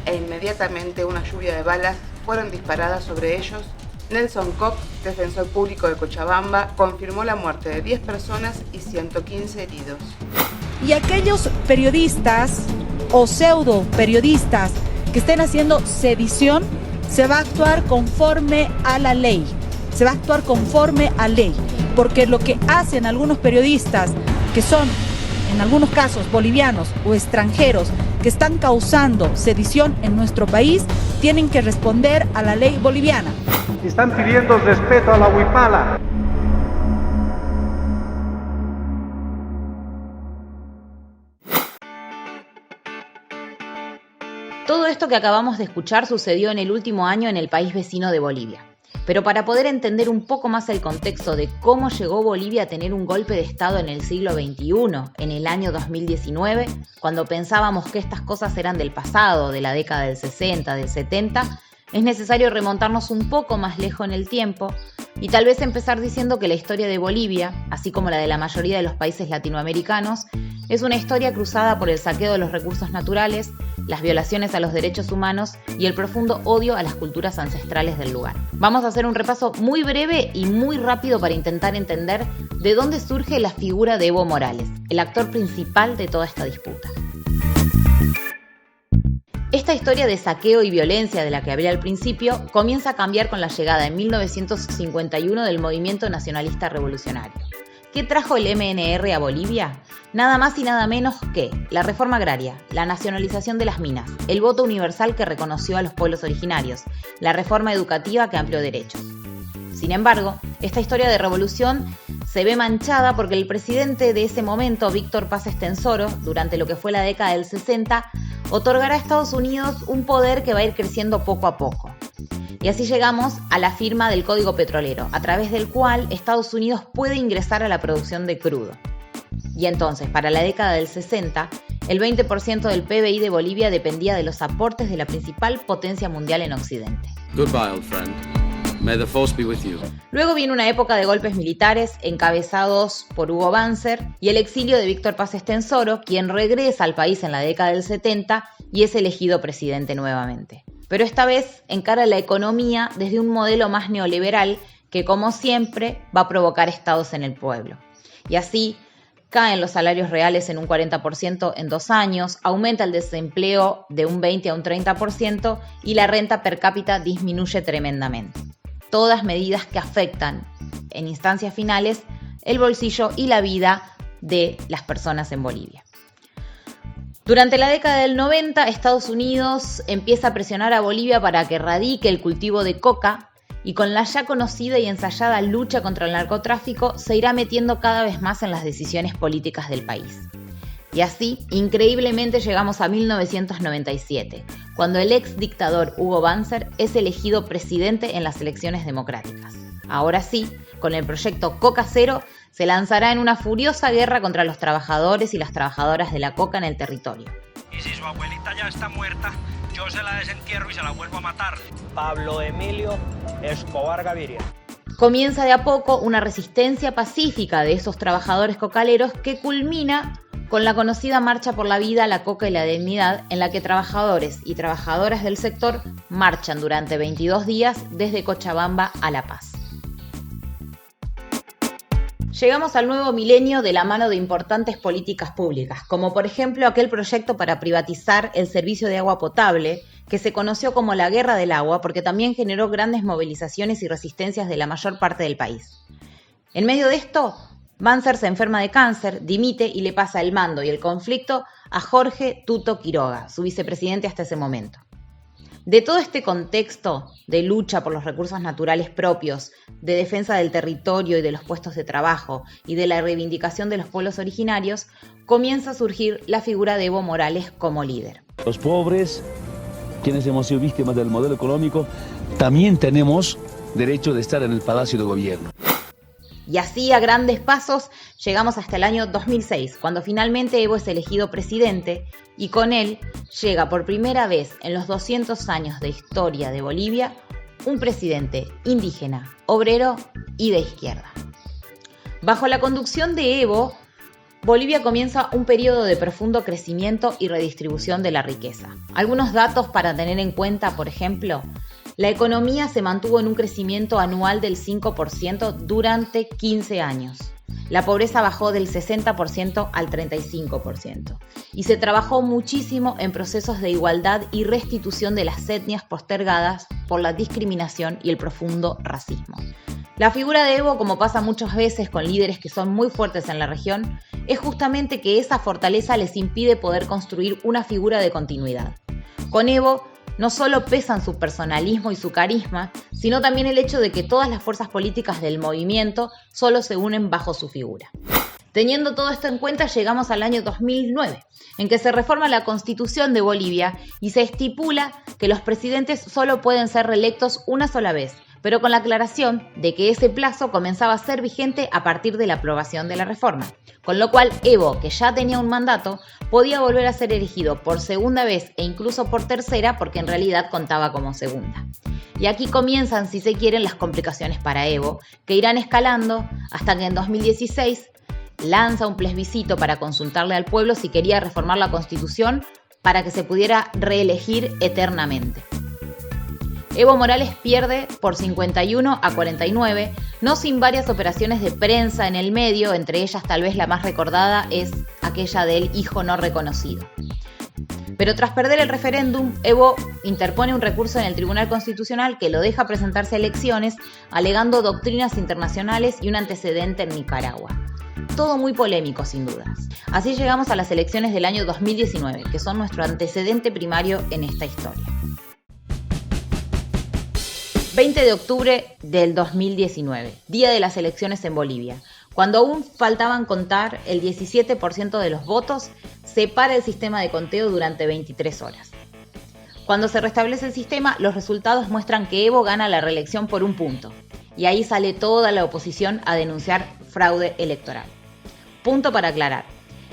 e inmediatamente una lluvia de balas fueron disparadas sobre ellos. Nelson Koch, defensor público de Cochabamba, confirmó la muerte de 10 personas y 115 heridos. Y aquellos periodistas o pseudo periodistas que estén haciendo sedición, se va a actuar conforme a la ley. Se va a actuar conforme a ley. Porque lo que hacen algunos periodistas, que son en algunos casos bolivianos o extranjeros, que están causando sedición en nuestro país, tienen que responder a la ley boliviana. Están pidiendo respeto a la huipala. Todo esto que acabamos de escuchar sucedió en el último año en el país vecino de Bolivia. Pero para poder entender un poco más el contexto de cómo llegó Bolivia a tener un golpe de Estado en el siglo XXI, en el año 2019, cuando pensábamos que estas cosas eran del pasado, de la década del 60, del 70, es necesario remontarnos un poco más lejos en el tiempo y tal vez empezar diciendo que la historia de Bolivia, así como la de la mayoría de los países latinoamericanos, es una historia cruzada por el saqueo de los recursos naturales, las violaciones a los derechos humanos y el profundo odio a las culturas ancestrales del lugar. Vamos a hacer un repaso muy breve y muy rápido para intentar entender de dónde surge la figura de Evo Morales, el actor principal de toda esta disputa. Esta historia de saqueo y violencia de la que hablé al principio comienza a cambiar con la llegada en 1951 del movimiento nacionalista revolucionario. ¿Qué trajo el MNR a Bolivia? Nada más y nada menos que la reforma agraria, la nacionalización de las minas, el voto universal que reconoció a los pueblos originarios, la reforma educativa que amplió derechos. Sin embargo, esta historia de revolución se ve manchada porque el presidente de ese momento, Víctor Paz Estenssoro, durante lo que fue la década del 60, otorgará a Estados Unidos un poder que va a ir creciendo poco a poco. Y así llegamos a la firma del Código Petrolero, a través del cual Estados Unidos puede ingresar a la producción de crudo. Y entonces, para la década del 60, el 20% del PBI de Bolivia dependía de los aportes de la principal potencia mundial en Occidente. Goodbye, old friend. May the force be with you. Luego viene una época de golpes militares encabezados por Hugo Banzer y el exilio de Víctor Paz Estenssoro, quien regresa al país en la década del 70 y es elegido presidente nuevamente. Pero esta vez encara la economía desde un modelo más neoliberal que, como siempre, va a provocar estados en el pueblo. Y así caen los salarios reales en un 40% en 2 años, aumenta el desempleo de un 20 a un 30% y la renta per cápita disminuye tremendamente. Todas medidas que afectan, en instancias finales, el bolsillo y la vida de las personas en Bolivia. Durante la década del 90, Estados Unidos empieza a presionar a Bolivia para que erradique el cultivo de coca y con la ya conocida y ensayada lucha contra el narcotráfico se irá metiendo cada vez más en las decisiones políticas del país. Y así, increíblemente, llegamos a 1997, cuando el ex dictador Hugo Banzer es elegido presidente en las elecciones democráticas. Ahora sí, con el proyecto Coca Cero, se lanzará en una furiosa guerra contra los trabajadores y las trabajadoras de la coca en el territorio. Y si su abuelita ya está muerta, yo se la desentierro y se la vuelvo a matar. Pablo Emilio Escobar Gaviria. Comienza de a poco una resistencia pacífica de esos trabajadores cocaleros que culmina con la conocida Marcha por la Vida, la Coca y la Dignidad, en la que trabajadores y trabajadoras del sector marchan durante 22 días desde Cochabamba a La Paz. Llegamos al nuevo milenio de la mano de importantes políticas públicas, como por ejemplo aquel proyecto para privatizar el servicio de agua potable, que se conoció como la Guerra del Agua porque también generó grandes movilizaciones y resistencias de la mayor parte del país. En medio de esto, Banzer se enferma de cáncer, dimite y le pasa el mando y el conflicto a Jorge Tuto Quiroga, su vicepresidente hasta ese momento. De todo este contexto de lucha por los recursos naturales propios, de defensa del territorio y de los puestos de trabajo y de la reivindicación de los pueblos originarios, comienza a surgir la figura de Evo Morales como líder. Los pobres, quienes hemos sido víctimas del modelo económico, también tenemos derecho de estar en el Palacio de Gobierno. Y así, a grandes pasos, llegamos hasta el año 2006, cuando finalmente Evo es elegido presidente y con él llega por primera vez en los 200 años de historia de Bolivia un presidente indígena, obrero y de izquierda. Bajo la conducción de Evo, Bolivia comienza un periodo de profundo crecimiento y redistribución de la riqueza. Algunos datos para tener en cuenta, por ejemplo: la economía se mantuvo en un crecimiento anual del 5% durante 15 años. La pobreza bajó del 60% al 35%. Y se trabajó muchísimo en procesos de igualdad y restitución de las etnias postergadas por la discriminación y el profundo racismo. La figura de Evo, como pasa muchas veces con líderes que son muy fuertes en la región, es justamente que esa fortaleza les impide poder construir una figura de continuidad. Con Evo, no solo pesan su personalismo y su carisma, sino también el hecho de que todas las fuerzas políticas del movimiento solo se unen bajo su figura. Teniendo todo esto en cuenta, llegamos al año 2009, en que se reforma la Constitución de Bolivia y se estipula que los presidentes solo pueden ser reelectos una sola vez, pero con la aclaración de que ese plazo comenzaba a ser vigente a partir de la aprobación de la reforma. Con lo cual, Evo, que ya tenía un mandato, podía volver a ser elegido por segunda vez e incluso por tercera, porque en realidad contaba como segunda. Y aquí comienzan, si se quieren, las complicaciones para Evo, que irán escalando hasta que en 2016 lanza un plebiscito para consultarle al pueblo si quería reformar la Constitución para que se pudiera reelegir eternamente. Evo Morales pierde por 51 a 49, no sin varias operaciones de prensa en el medio, entre ellas tal vez la más recordada es aquella del hijo no reconocido. Pero tras perder el referéndum, Evo interpone un recurso en el Tribunal Constitucional que lo deja presentarse a elecciones, alegando doctrinas internacionales y un antecedente en Nicaragua. Todo muy polémico, sin dudas. Así llegamos a las elecciones del año 2019, que son nuestro antecedente primario en esta historia. 20 de octubre del 2019, día de las elecciones en Bolivia, Cuando aún faltaban contar el 17% de los votos, se para el sistema de conteo durante 23 horas. Cuando se restablece el sistema, los resultados muestran que Evo gana la reelección por 1 punto. Y ahí sale toda la oposición a denunciar fraude electoral. Punto para aclarar.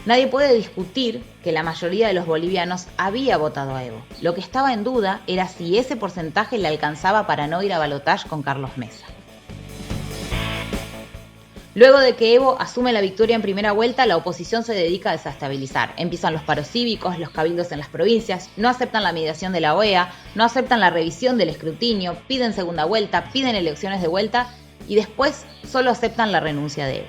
Nadie puede discutir que la mayoría de los bolivianos había votado a Evo. Lo que estaba en duda era si ese porcentaje le alcanzaba para no ir a balotaje con Carlos Mesa. Luego de que Evo asume la victoria en primera vuelta, la oposición se dedica a desestabilizar. Empiezan los paros cívicos, los cabildos en las provincias, no aceptan la mediación de la OEA, no aceptan la revisión del escrutinio, piden segunda vuelta, piden elecciones de vuelta y después solo aceptan la renuncia de Evo.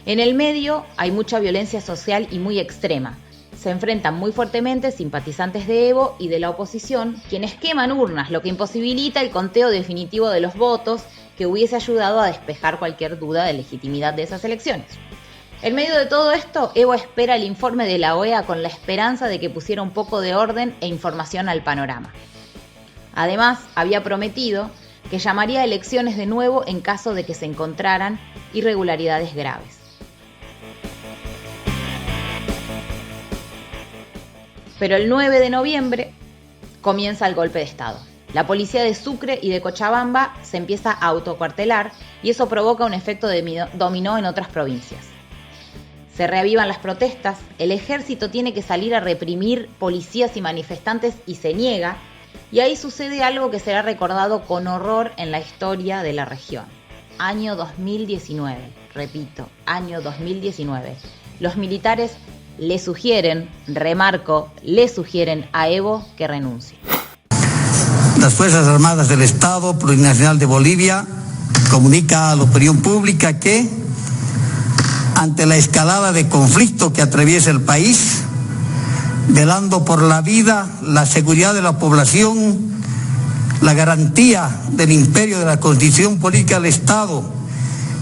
En el medio hay mucha violencia social y muy extrema. Se enfrentan muy fuertemente simpatizantes de Evo y de la oposición, quienes queman urnas, lo que imposibilita el conteo definitivo de los votos que hubiese ayudado a despejar cualquier duda de legitimidad de esas elecciones. En medio de todo esto, Evo espera el informe de la OEA con la esperanza de que pusiera un poco de orden e información al panorama. Además, había prometido que llamaría a elecciones de nuevo en caso de que se encontraran irregularidades graves. Pero el 9 de noviembre comienza el golpe de Estado. La policía de Sucre y de Cochabamba se empieza a autocuartelar y eso provoca un efecto dominó en otras provincias. Se reavivan las protestas, el ejército tiene que salir a reprimir policías y manifestantes y se niega, y ahí sucede algo que será recordado con horror en la historia de la región. Año 2019, repito, año 2019. Los militares le sugieren, remarco, le sugieren a Evo que renuncie. Las Fuerzas Armadas del Estado Plurinacional de Bolivia comunica a la opinión pública que, ante la escalada de conflicto que atraviesa el país, velando por la vida, la seguridad de la población, la garantía del imperio de la Constitución Política del Estado,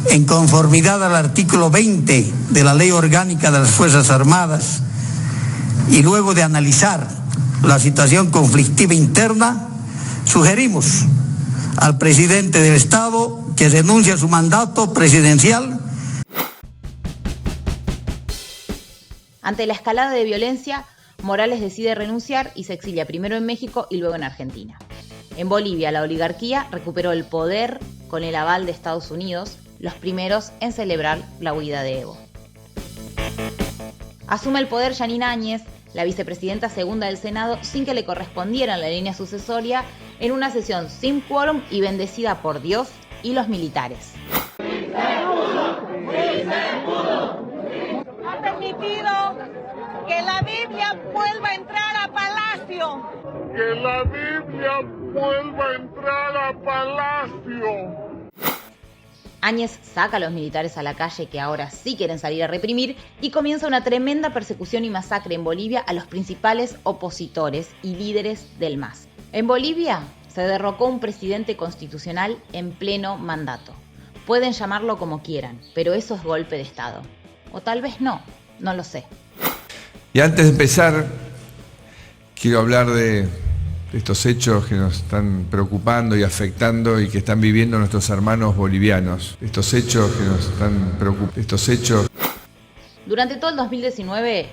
en conformidad al artículo 20 de la Ley Orgánica de las Fuerzas Armadas, y luego de analizar la situación conflictiva interna, sugerimos al presidente del Estado que renuncie a su mandato presidencial. Ante la escalada de violencia, Morales decide renunciar y se exilia primero en México y luego en Argentina. En Bolivia, la oligarquía recuperó el poder con el aval de Estados Unidos, los primeros en celebrar la huida de Evo. Asume el poder Yanina Áñez, la vicepresidenta segunda del Senado, sin que le correspondiera en la línea sucesoria, en una sesión sin quórum y bendecida por Dios y los militares. Ha permitido que la Biblia vuelva a entrar a Palacio. Que la Biblia vuelva a entrar a Palacio. Áñez saca a los militares a la calle, que ahora sí quieren salir a reprimir, y comienza una tremenda persecución y masacre en Bolivia a los principales opositores y líderes del MAS. En Bolivia se derrocó un presidente constitucional en pleno mandato. Pueden llamarlo como quieran, pero eso es golpe de Estado. O tal vez no lo sé. Y antes de empezar, quiero hablar de estos hechos que nos están preocupando y afectando y que están viviendo nuestros hermanos bolivianos. Estos hechos que nos están preocupando. Durante todo el 2019,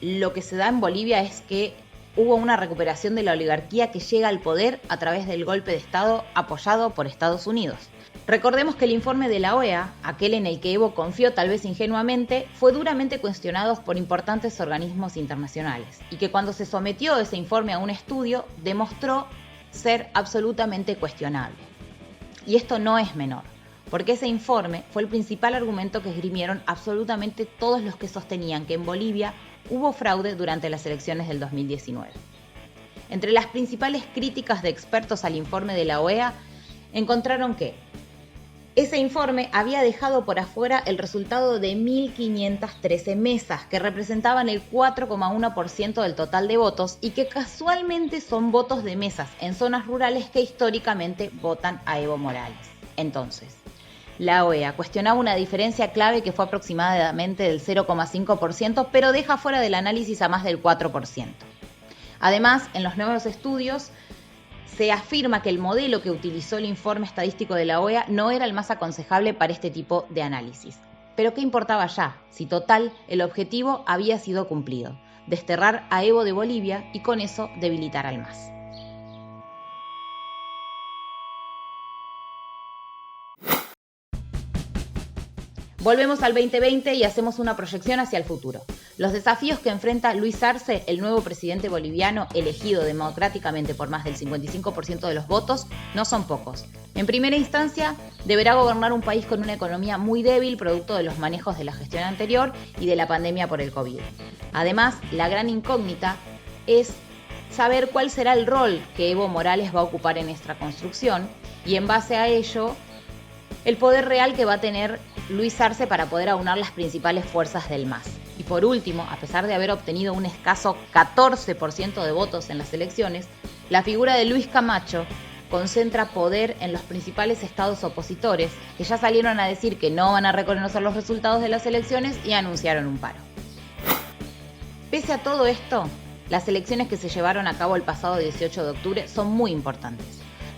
lo que se da en Bolivia es que hubo una recuperación de la oligarquía que llega al poder a través del golpe de Estado apoyado por Estados Unidos. Recordemos que el informe de la OEA, aquel en el que Evo confió tal vez ingenuamente, fue duramente cuestionado por importantes organismos internacionales y que cuando se sometió ese informe a un estudio demostró ser absolutamente cuestionable. Y esto no es menor, porque ese informe fue el principal argumento que esgrimieron absolutamente todos los que sostenían que en Bolivia hubo fraude durante las elecciones del 2019. Entre las principales críticas de expertos al informe de la OEA, encontraron que ese informe había dejado por afuera el resultado de 1.513 mesas, que representaban el 4,1% del total de votos y que casualmente son votos de mesas en zonas rurales que históricamente votan a Evo Morales. Entonces, la OEA cuestionaba una diferencia clave que fue aproximadamente del 0,5%, pero deja fuera del análisis a más del 4%. Además, en los nuevos estudios, se afirma que el modelo que utilizó el informe estadístico de la OEA no era el más aconsejable para este tipo de análisis. Pero ¿qué importaba ya? Si total, el objetivo había sido cumplido: desterrar a Evo de Bolivia y con eso debilitar al MAS. Volvemos al 2020 y hacemos una proyección hacia el futuro. Los desafíos que enfrenta Luis Arce, el nuevo presidente boliviano elegido democráticamente por más del 55% de los votos, no son pocos. En primera instancia, deberá gobernar un país con una economía muy débil, producto de los manejos de la gestión anterior y de la pandemia por el COVID. Además, la gran incógnita es saber cuál será el rol que Evo Morales va a ocupar en esta construcción y, en base a ello, el poder real que va a tener Luis Arce para poder aunar las principales fuerzas del MAS. Y por último, a pesar de haber obtenido un escaso 14% de votos en las elecciones, la figura de Luis Camacho concentra poder en los principales estados opositores, que ya salieron a decir que no van a reconocer los resultados de las elecciones y anunciaron un paro. Pese a todo esto, las elecciones que se llevaron a cabo el pasado 18 de octubre son muy importantes.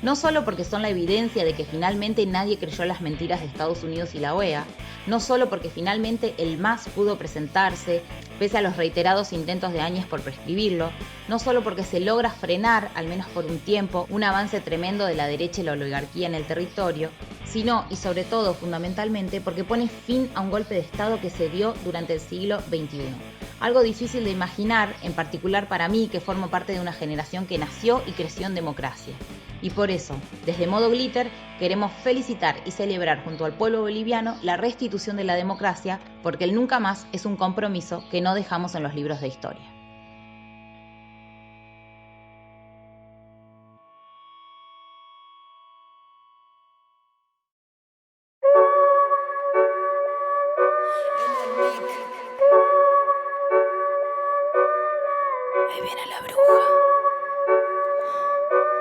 No solo porque son la evidencia de que finalmente nadie creyó las mentiras de Estados Unidos y la OEA, no solo porque finalmente el MAS pudo presentarse, pese a los reiterados intentos de Áñez por prescribirlo, no solo porque se logra frenar, al menos por un tiempo, un avance tremendo de la derecha y la oligarquía en el territorio, sino, y sobre todo, fundamentalmente, porque pone fin a un golpe de Estado que se dio durante el siglo XXI. Algo difícil de imaginar, en particular para mí, que formo parte de una generación que nació y creció en democracia. Y por eso, desde Modo Glitter, queremos felicitar y celebrar junto al pueblo boliviano la restitución de la democracia, porque el nunca más es un compromiso que no dejamos en los libros de historia. Ahí viene la bruja,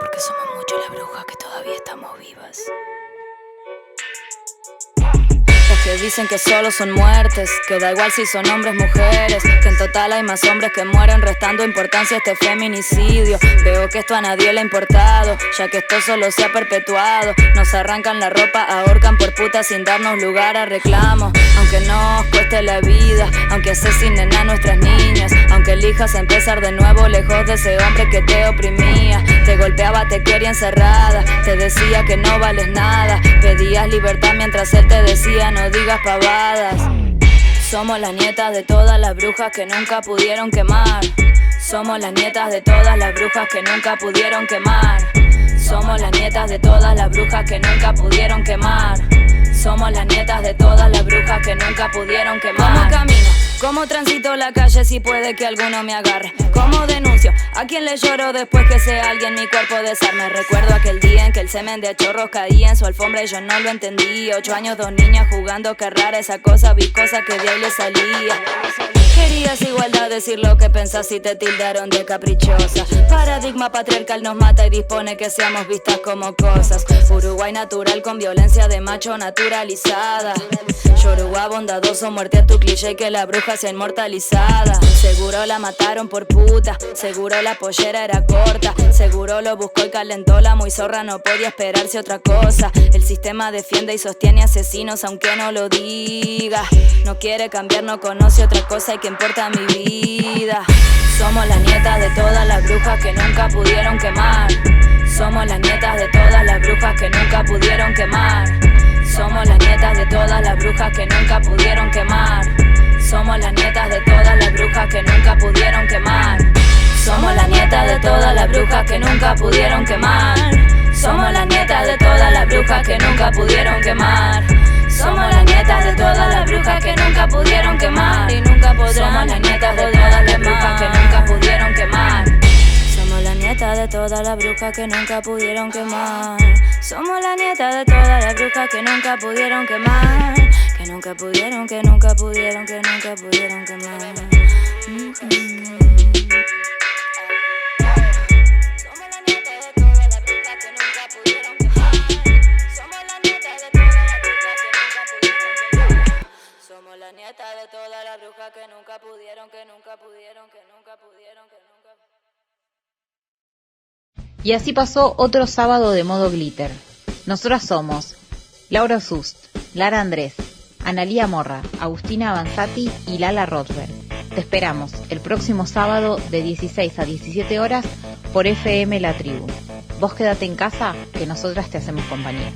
porque somos muchas las brujas que todavía estamos vivas. Los que dicen que solo son muertes, que da igual si son hombres, mujeres, que en total hay más hombres que mueren, restando importancia a este feminicidio. Veo que esto a nadie le ha importado, ya que esto solo se ha perpetuado. Nos arrancan la ropa, ahorcan por puta sin darnos lugar a reclamo. Aunque nos cueste la vida, aunque asesinen a nuestras niñas, aunque elijas empezar de nuevo lejos de ese hombre que te oprimía, te golpeaba, te quería encerrada, te decía que no vales nada, pedías libertad mientras él te decía no digas pavadas. Somos las nietas de todas las brujas que nunca pudieron quemar. Somos las nietas de todas las brujas que nunca pudieron quemar. Somos las nietas de todas las brujas que nunca pudieron quemar. Somos las nietas de todas las brujas que nunca pudieron quemar. ¿Cómo camino? ¿Cómo transito la calle si puede que alguno me agarre? ¿Cómo denuncio? ¿A quién le lloro después que sea alguien mi cuerpo desarme? Recuerdo aquel día en que el semen de a chorros caía en su alfombra y yo no lo entendí. 8 años, 2 niñas jugando, qué rara esa cosa viscosa que de ahí le salía. Querías igualdad, decir lo que pensás y te tildaron de caprichosa. Paradigma patriarcal nos mata y dispone que seamos vistas como cosas. Uruguay natural con violencia de macho naturalizada. Yoruba bondadoso, muerte a tu cliché que la bruja sea inmortalizada. Seguro la mataron por puta, seguro la pollera era corta, seguro lo buscó y calentó la muy zorra, no podía esperarse otra cosa. El sistema defiende y sostiene asesinos aunque no lo diga. No quiere cambiar, no conoce otra cosa y que importa mi vida. Somos las nietas de todas las brujas que nunca pudieron quemar. Somos las nietas de todas las brujas que nunca pudieron quemar. Somos las nietas de todas las brujas que nunca pudieron quemar. Somos las nietas de todas las brujas que nunca pudieron quemar. Somos las nietas de todas las brujas que nunca pudieron quemar. Somos las nietas de todas las brujas que nunca pudieron quemar. Somos las nietas de todas las brujas que nunca pudieron quemar y nunca podrán. Somos las nietas de todas las brujas que nunca pudieron quemar. Somos las nietas de todas las brujas que nunca pudieron quemar. Somos las nietas de todas las brujas que nunca pudieron quemar. Que nunca pudieron, que nunca pudieron, que nunca pudieron quemar. Somos las nietas de todas las brujas que nunca pudieron, que nunca pudieron, que nunca pudieron, que nunca. Y así pasó otro sábado de Modo Glitter. Nosotras somos Laura Sust, Lara Andrés, Analía Morra, Agustina Avanzati y Lala Rothberg. Te esperamos el próximo sábado de 16 a 17 horas por FM La Tribu. Vos quédate en casa, que nosotras te hacemos compañía.